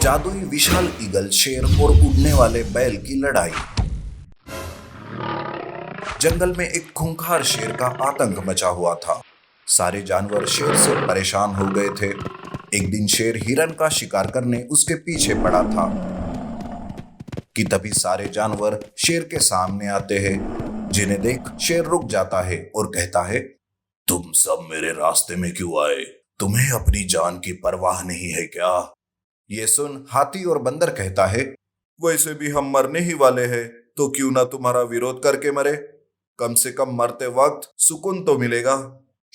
जादुई विशाल ईगल शेर और उड़ने वाले बैल की लड़ाई। जंगल में एक खूंखार शेर का आतंक मचा हुआ था। सारे जानवर शेर से परेशान हो गए थे। एक दिन शेर हिरन का शिकार करने उसके पीछे पड़ा था कि तभी सारे जानवर शेर के सामने आते हैं, जिन्हें देख शेर रुक जाता है और कहता है, तुम सब मेरे रास्ते में क्यों आए? तुम्हें अपनी जान की परवाह नहीं है क्या? ये सुन हाथी और बंदर कहता है, वैसे भी हम मरने ही वाले हैं, तो क्यों ना तुम्हारा विरोध करके मरे? कम से कम मरते वक्त सुकून तो मिलेगा।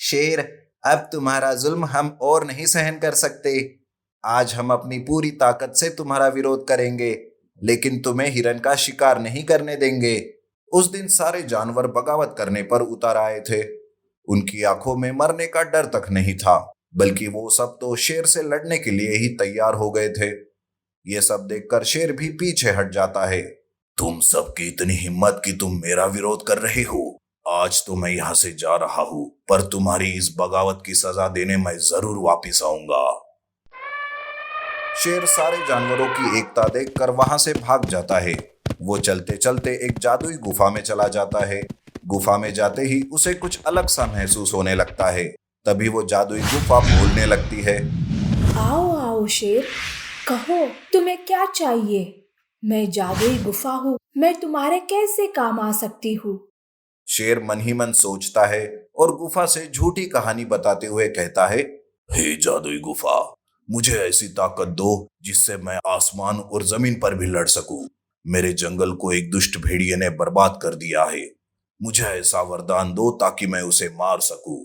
शेर, अब तुम्हारा जुल्म हम और नहीं सहन कर सकते। आज हम अपनी पूरी ताकत से तुम्हारा विरोध करेंगे, लेकिन तुम्हें हिरन का शिकार नहीं करने देंगे। उस दिन सारे जानवर बगावत करने पर उतर आए थे। उनकी आंखों में मरने का डर तक नहीं था, बल्कि वो सब तो शेर से लड़ने के लिए ही तैयार हो गए थे। ये सब देखकर शेर भी पीछे हट जाता है। तुम सबकी इतनी हिम्मत कि तुम मेरा विरोध कर रहे हो। आज तो मैं यहाँ से जा रहा हूँ, पर तुम्हारी इस बगावत की सजा देने मैं जरूर वापिस आऊंगा। शेर सारे जानवरों की एकता देखकर वहां से भाग जाता है। वो चलते चलते एक जादुई गुफा में चला जाता है। गुफा में जाते ही उसे कुछ अलग सा महसूस होने लगता है। तभी वो जादुई गुफा बोलने लगती है, आओ आओ शेर, कहो तुम्हें क्या चाहिए? मैं जादुई गुफा हूँ, मैं तुम्हारे कैसे काम आ सकती हूँ? शेर मन ही मन सोचता है और गुफा से झूठी कहानी बताते हुए कहता है, हे जादुई गुफा, मुझे ऐसी ताकत दो जिससे मैं आसमान और जमीन पर भी लड़ सकूं। मेरे जंगल को एक दुष्ट भेड़िए ने बर्बाद कर दिया है। मुझे ऐसा वरदान दो ताकि मैं उसे मार सकूं।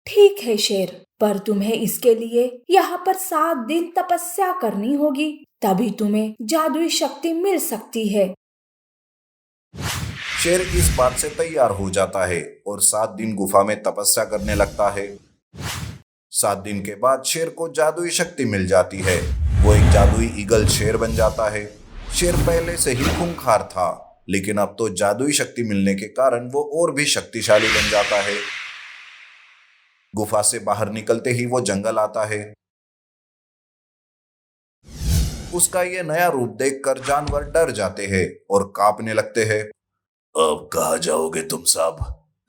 ठीक है शेर, पर तुम्हें इसके लिए यहाँ पर 7 दिन तपस्या करनी होगी, तभी तुम्हें जादुई शक्ति मिल सकती है। शेर इस बात से तैयार हो जाता है और 7 दिन गुफा में तपस्या करने लगता है। 7 दिन के बाद शेर को जादुई शक्ति मिल जाती है। वो एक जादुई ईगल शेर बन जाता है। शेर पहले से ही खूंखार था, लेकिन अब तो जादुई शक्ति मिलने के कारण वो और भी शक्तिशाली बन जाता है। गुफा से बाहर निकलते ही वो जंगल आता है। उसका ये नया रूप देखकर जानवर डर जाते हैं और कांपने लगते हैं। अब कहाँ जाओगे तुम सब?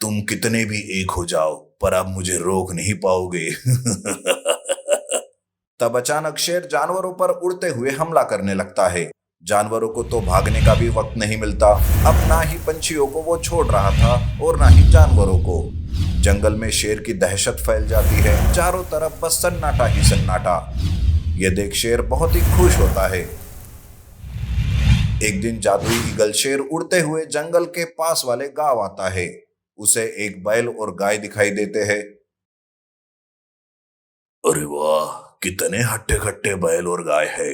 तुम कितने भी एक हो जाओ, पर अब मुझे रोक नहीं पाओगे। तब अचानक शेर जानवरों पर उड़ते हुए हमला करने लगता है। जानवरों को तो भागने का भी वक्त नहीं मिलता। अब ना ही पंछियों को वो छोड़ रहा था और ना ही जानवरों को। जंगल में शेर की दहशत फैल जाती है। चारों तरफ बस सन्नाटा ही सन्नाटा। यह देख शेर बहुत ही खुश होता है। एक दिन जादुई ईगल शेर उड़ते हुए जंगल के पास वाले गांव आता है। उसे एक बैल और गाय दिखाई देते हैं। अरे वाह, कितने हट्टे खट्टे बैल और गाय है।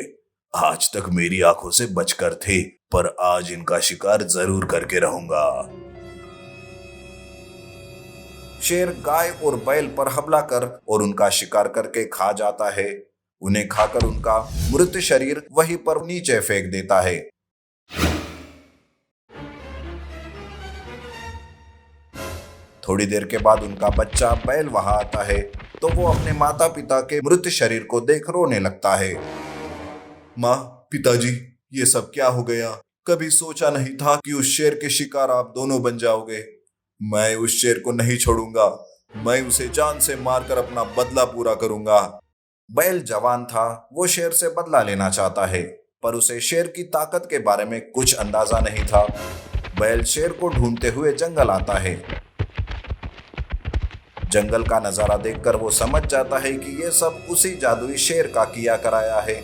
आज तक मेरी आंखों से बचकर थे, पर आज इनका शिकार जरूर करके रहूंगा। शेर गाय और बैल पर हमला कर और उनका शिकार करके खा जाता है। उन्हें खाकर उनका मृत शरीर वहीं पर नीचे फेंक देता है। थोड़ी देर के बाद उनका बच्चा बैल वहां आता है, तो वो अपने माता पिता के मृत शरीर को देख रोने लगता है। माँ, पिताजी, ये सब क्या हो गया? कभी सोचा नहीं था कि उस शेर के शिकार आप दोनों बन जाओगे। मैं उस शेर को नहीं छोड़ूंगा। मैं उसे जान से मारकर अपना बदला पूरा करूंगा। बैल जवान था, वो शेर से बदला लेना चाहता है, पर उसे शेर की ताकत के बारे में कुछ अंदाजा नहीं था। बैल शेर को ढूंढते हुए जंगल आता है। जंगल का नजारा देखकर वो समझ जाता है कि ये सब उसी जादुई शेर का किया कराया है।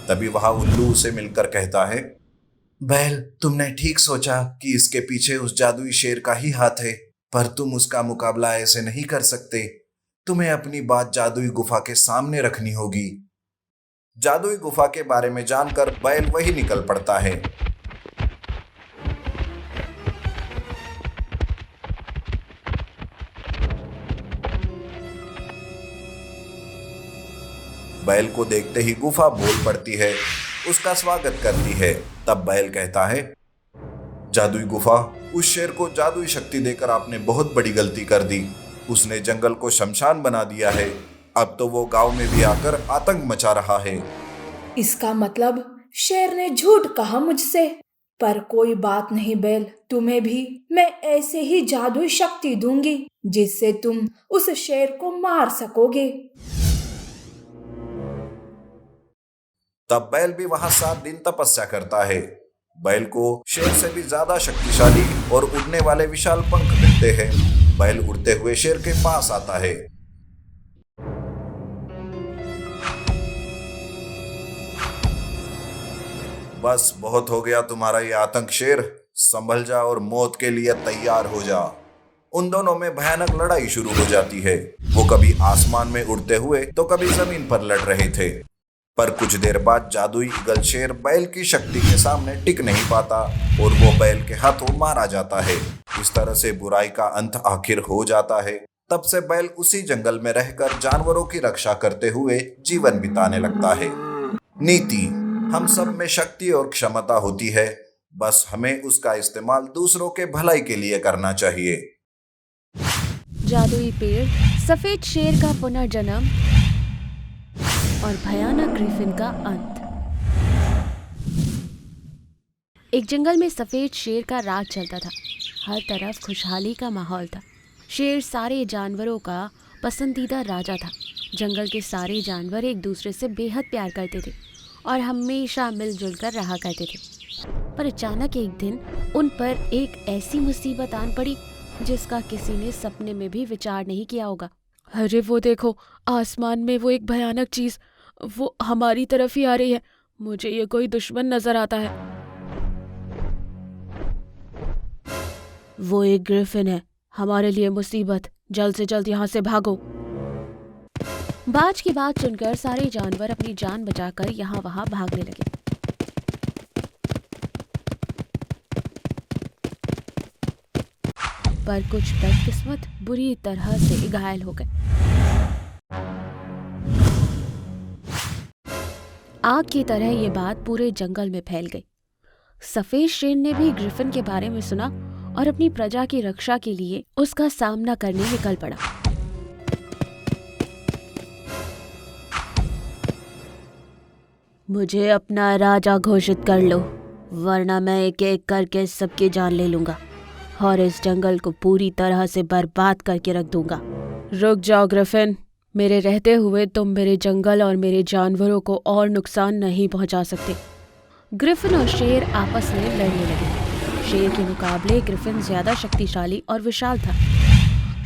तभी वहां उल्लू उसे मिलकर कहता है, बैल, तुमने ठीक सोचा कि इसके पीछे उस जादुई शेर का ही हाथ है, पर तुम उसका मुकाबला ऐसे नहीं कर सकते। तुम्हें अपनी बात जादुई गुफा के सामने रखनी होगी। जादुई गुफा के बारे में जानकर बैल वही निकल पड़ता है। बैल को देखते ही गुफा बोल पड़ती है, उसका स्वागत करती है। तब बैल कहता है, जादुई गुफा, उस शेर को जादुई शक्ति देकर आपने बहुत बड़ी गलती कर दी। उसने जंगल को शमशान बना दिया है। अब तो वो गांव में भी आकर आतंक मचा रहा है। इसका मतलब शेर ने झूठ कहा मुझसे। पर कोई बात नहीं बैल, तुम्हें भी मैं ऐसे ही जादुई शक्ति दूंगी जिससे तुम उस शेर को मार सकोगे। तब बैल भी वहां 7 दिन तपस्या करता है। बैल को शेर से भी ज्यादा शक्तिशाली और उड़ने वाले विशाल पंख मिलते हैं। बैल उड़ते हुए शेर के पास आता है। बस बहुत हो गया तुम्हारा ये आतंक शेर, संभल जा और मौत के लिए तैयार हो जा। उन दोनों में भयानक लड़ाई शुरू हो जाती है। वो कभी आसमान में उड़ते हुए तो कभी जमीन पर लड़ रहे थे। पर कुछ देर बाद जादुई ईगल शेर बैल की शक्ति के सामने टिक नहीं पाता और वो बैल के हाथों मारा जाता है। इस तरह से बुराई का अंत आखिर हो जाता है। तब से बैल उसी जंगल में रहकर जानवरों की रक्षा करते हुए जीवन बिताने लगता है। नीति: हम सब में शक्ति और क्षमता होती है, बस हमें उसका इस्तेमाल दूसरों के भलाई के लिए करना चाहिए। जादुई पेड़, सफेद शेर का पुनर्जन्म और भयानक ग्रिफिन का अंत। एक जंगल में सफेद शेर का राज चलता था। हर तरफ खुशहाली का माहौल था। शेर सारे जानवरों का पसंदीदा राजा था। जंगल के सारे जानवर एक दूसरे से बेहद प्यार करते थे और हमेशा मिलजुल कर रहा करते थे। पर अचानक एक दिन उन पर एक ऐसी मुसीबत आन पड़ी जिसका किसी ने सपने में भी विचार नहीं किया होगा। अरे वो देखो, आसमान में वो एक भयानक चीज, वो हमारी तरफ ही आ रही है। मुझे ये कोई दुश्मन नजर आता है। वो एक ग्रिफिन है, हमारे लिए मुसीबत। जल्द से जल्द यहाँ से भागो। बाज की बात सुनकर सारे जानवर अपनी जान बचाकर यहाँ वहाँ भागने लगे। पर कुछ बदकिस्मत बुरी तरह से घायल हो गए। आग की तरह ये बात पूरे जंगल में फैल गई। सफेद शेर ने भी ग्रिफिन के बारे में सुना और अपनी प्रजा की रक्षा के लिए उसका सामना करने निकल पड़ा। मुझे अपना राजा घोषित कर लो, वरना मैं एक एक करके सबकी जान ले लूंगा और इस जंगल को पूरी तरह से बर्बाद करके रख दूंगा। रुक जाओ ग्रिफिन, मेरे रहते हुए तुम मेरे जंगल और मेरे जानवरों को और नुकसान नहीं पहुंचा सकते। ग्रिफिन और शेर आपस में लड़ने लगे। शेर के मुकाबले ग्रिफिन ज्यादा शक्तिशाली और विशाल था।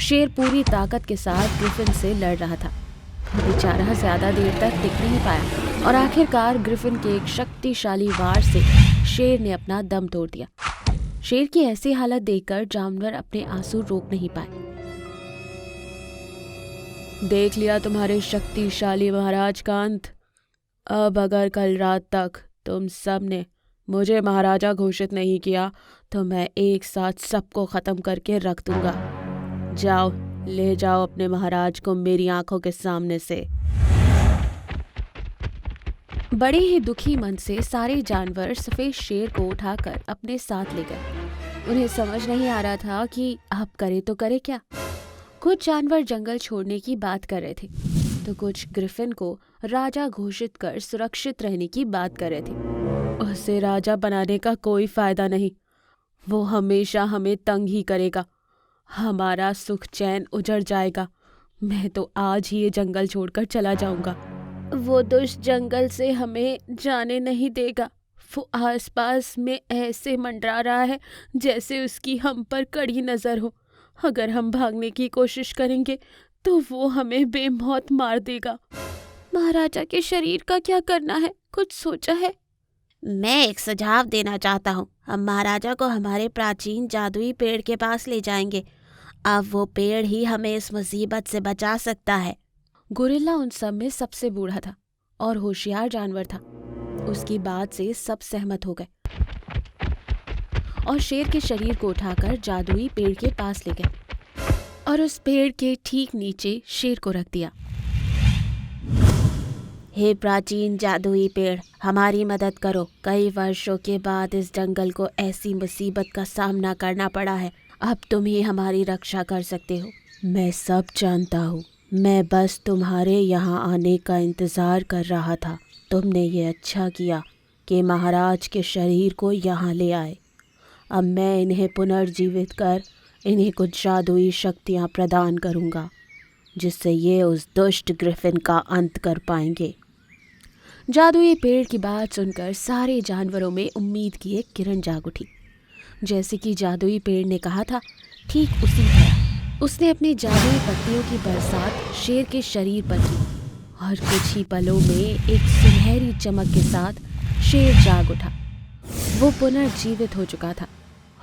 शेर पूरी ताकत के साथ ग्रिफिन से लड़ रहा था। बेचारा ज्यादा देर तक टिक नहीं पाया और आखिरकार ग्रिफिन के एक शक्तिशाली वार से शेर ने अपना दम तोड़ दिया। शेर की ऐसी हालत देखकर जानवर अपने आंसू रोक नहीं पाए। देख लिया तुम्हारे शक्तिशाली महाराज का अंत। अब अगर कल रात तक तुम सब ने मुझे महाराजा घोषित नहीं किया तो मैं एक साथ सबको खत्म करके रख दूंगा। जाओ, ले जाओ अपने महाराज को मेरी आंखों के सामने से। बड़े ही दुखी मन से सारे जानवर सफेद शेर को उठाकर अपने साथ ले गए। उन्हें समझ नहीं आ रहा था कि अब करे तो करे क्या। कुछ जानवर जंगल छोड़ने की बात कर रहे थे तो कुछ ग्रिफिन को राजा घोषित कर सुरक्षित रहने की बात कर रहे थे। उसे राजा बनाने का कोई फायदा नहीं, वो हमेशा हमें तंग ही करेगा। हमारा सुख चैन उजड़ जाएगा। मैं तो आज ही ये जंगल छोड़कर चला जाऊंगा। वो दुष्ट जंगल से हमें जाने नहीं देगा। वो आसपास में ऐसे मंडरा रहा है जैसे उसकी हम पर कड़ी नजर हो। अगर हम भागने की कोशिश करेंगे तो वो हमें बेमौत मार देगा। महाराजा के शरीर का क्या करना है, कुछ सोचा है? मैं एक सुझाव देना चाहता हूँ। हम महाराजा को हमारे प्राचीन जादुई पेड़ के पास ले जाएंगे। अब वो पेड़ ही हमें इस मुसीबत से बचा सकता है। गोरिल्ला उन सब में सबसे बूढ़ा था और होशियार जानवर था। उसकी बात से सब सहमत हो गए और शेर के शरीर को उठाकर जादुई पेड़ के पास ले गए और उस पेड़ के ठीक नीचे शेर को रख दिया। हे प्राचीन जादुई पेड़, हमारी मदद करो। कई वर्षों के बाद इस जंगल को ऐसी मुसीबत का सामना करना पड़ा है। अब तुम ही हमारी रक्षा कर सकते हो। मैं सब जानता हूँ, मैं बस तुम्हारे यहाँ आने का इंतज़ार कर रहा था। तुमने ये अच्छा किया कि महाराज के शरीर को यहाँ ले आए। अब मैं इन्हें पुनर्जीवित कर इन्हें कुछ जादुई शक्तियाँ प्रदान करूँगा, जिससे ये उस दुष्ट ग्रिफिन का अंत कर पाएंगे। जादुई पेड़ की बात सुनकर सारे जानवरों में उम्मीद की एक किरण जाग उठी। जैसे कि जादुई पेड़ ने कहा था, ठीक उसी तरह उसने अपनी जादुई पत्तियों की बरसात शेर के शरीर पर की और कुछ ही पलों में एक सुनहरी चमक के साथ शेर जाग उठा। वो पुनर्जीवित हो चुका था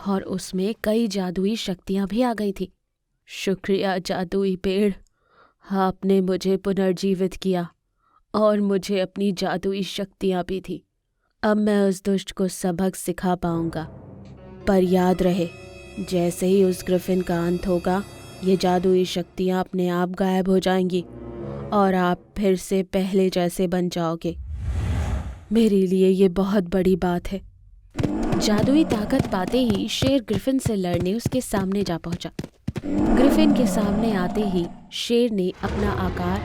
और उसमें कई जादुई शक्तियां भी आ गई थी। शुक्रिया जादुई पेड़, आपने मुझे पुनर्जीवित किया और मुझे अपनी जादुई शक्तियां भी थी। अब मैं उस दुष्ट को सबक सिखा पाऊंगा। पर याद रहे, जैसे ही उस ग्रिफिन का अंत होगा, ये जादुई शक्तियां अपने आप गायब हो जाएंगी और आप फिर से पहले जैसे बन जाओगे। मेरे लिए ये बहुत बड़ी बात है। जादुई ताकत पाते ही शेर ग्रिफिन से लड़ने उसके सामने जा पहुंचा। ग्रिफिन के सामने आते ही शेर ने अपना आकार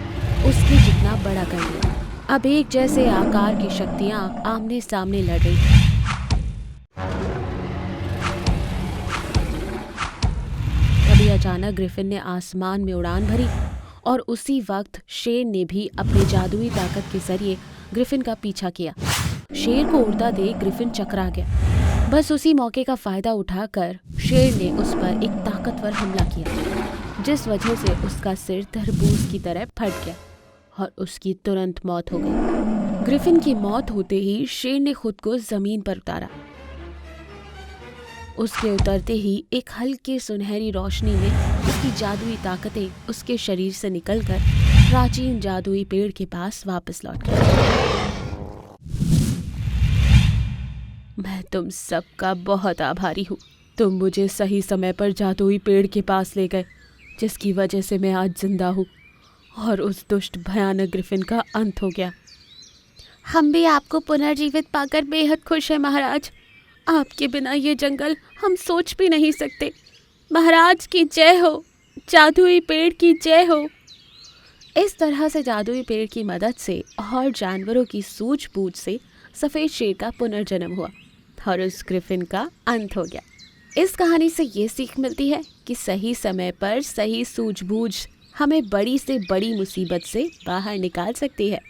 उसके जितना बड़ा कर लिया। अब एक जैसे आकार की शक्तियां आमने सामने लड़ रही थी। तभी अचानक ग्रिफिन ने आसमान में उड़ान भरी और उसी वक्त शेर ने भी अपनी जादुई ताकत के जरिए ग्रिफिन का पीछा किया। शेर को उड़ता देख ग्रिफिन चकरा गया। बस उसी मौके का फायदा उठाकर शेर ने उस पर एक ताकतवर हमला किया, जिस वजह से उसका सिर तरबूज की तरह फट गया और उसकी तुरंत मौत हो गई। ग्रिफिन की मौत होते ही शेर ने खुद को जमीन पर उतारा। उसके उतरते ही एक हल्की सुनहरी रोशनी में उसकी जादुई ताकतें उसके शरीर से निकलकर प्राचीन जादुई पेड़ के पास वापस लौट गई। मैं तुम सबका बहुत आभारी हूँ। तुम मुझे सही समय पर जादुई पेड़ के पास ले गए, जिसकी वजह से मैं आज जिंदा हूँ और उस दुष्ट भयानक ग्रिफिन का अंत हो गया। हम भी आपको पुनर्जीवित पाकर बेहद खुश हैं महाराज। आपके बिना ये जंगल हम सोच भी नहीं सकते। महाराज की जय हो, जादुई पेड़ की जय हो। इस तरह से जादुई पेड़ की मदद से और जानवरों की सूझबूझ से सफ़ेद शेर का पुनर्जन्म हुआ और उस ग्रिफिन का अंत हो गया। इस कहानी से ये सीख मिलती है कि सही समय पर सही सूझबूझ हमें बड़ी से बड़ी मुसीबत से बाहर निकाल सकती है।